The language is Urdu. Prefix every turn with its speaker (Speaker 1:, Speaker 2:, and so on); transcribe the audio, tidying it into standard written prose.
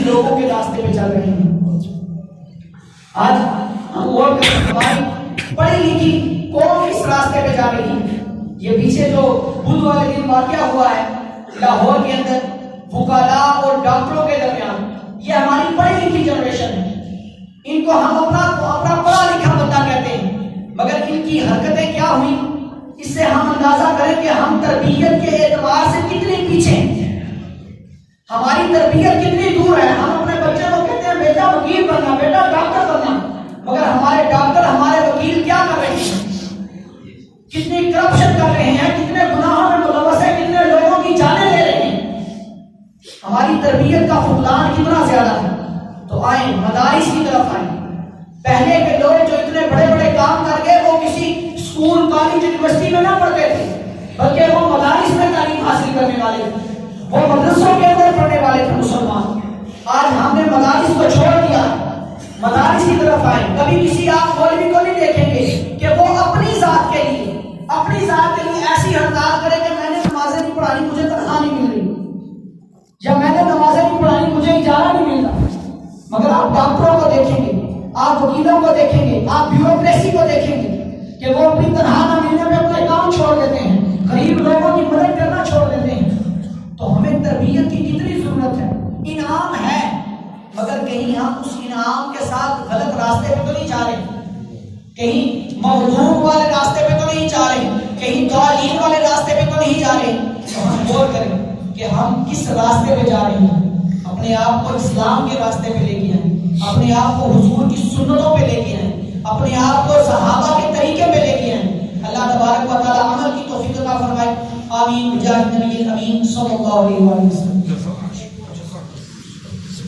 Speaker 1: لوگوں کے راستے پہ چل رہے ہیں۔ آج ہم غور کریں ہماری پڑھی لکھی قوم کس راستے پہ جا رہی ہے۔ یہ پیچھے جو بدھ والے دن واقعہ ہوا ہے لاہور کے اندر وکلاء اور ڈاکٹروں کے درمیان، یہ ہماری پڑھی لکھی جنریشن ہے، ان کو ہم اپنا پڑھا لکھا بندہ کہتے ہیں، مگر ان کی حرکتیں کیا ہوئی اس سے ہم اندازہ کریں کہ ہم تربیت کے اعتبار سے کتنے پیچھے ہیں، ہماری تربیت کتنی دور ہے۔ ہم اپنے بچے کو کہتے ہیں بیٹا وکیل بننا، بیٹا ڈاکٹر بننا، مگر ہمارے ڈاکٹر ہمارے وکیل کیا کر رہے ہیں، کتنی کرپشن کر رہے ہیں، کتنے گناہوں میں ملوث ہیں، کتنے لوگوں کی جانیں لے رہے ہیں، ہماری تربیت کا فقدان کتنا زیادہ ہے۔ تو آئیں مدارس کی طرف آئیں۔ پہلے کے لوگ جو اتنے بڑے بڑے کام کر گئے وہ کسی اسکول کالج یونیورسٹی میں نہ پڑھتے تھے، بلکہ وہ مدارس میں تعلیم حاصل کرنے والے تھے، وہ مدرسوں کے اندر پڑھنے والے تھے مسلمان۔ آج ہم نے مدارس کو چھوڑ دیا، مدارس کی طرف آئیں۔ کبھی کسی آپ مولوی کو نہیں دیکھیں گے کہ وہ اپنی ذات کے لیے ایسی ہڑتال کرے کہ میں نے نمازیں نہیں پڑھانی، مجھے تنخواہ نہیں مل رہی، یا میں نے نمازیں نہیں پڑھانی، مجھے اجارہ نہیں مل رہا۔ مگر آپ ڈاکٹروں کو دیکھیں گے، آپ وکیلوں کو دیکھیں گے، آپ بیوروکریسی کو دیکھیں گے کہ وہ اپنی تنخواہ نہ ملنے میں اپنے کام چھوڑ دیتے ہیں، غریب لوگوں کی مدد کرنا چھوڑ دیتے ہیں۔ تو ہمیں تربیت کی کتنی ضرورت ہے۔ انعام ہے، مگر کہیں ہم اس انعام کے ساتھ غلط راستے پہ تو نہیں جا رہے، کہیں موضوع والے راستے پہ تو نہیں جا رہے، کہیں تعلیم والے راستے پہ تو نہیں جا رہے۔ تو ہم غور کریں کہ ہم کس راستے پہ جا رہے ہیں۔ اپنے آپ کو اسلام کے راستے پہ لے کے آئیں، اپنے آپ کو حضور کی سنتوں پہ لے کے آئیں، اپنے آپ کو صحابہ کے طریقے پہ لے کے آئیں۔ اللہ تبارک و تعالی عمل کی توفیق عطا فرمائے، آمین بجاہ نبی الامین صلی اللہ علیہ وسلم۔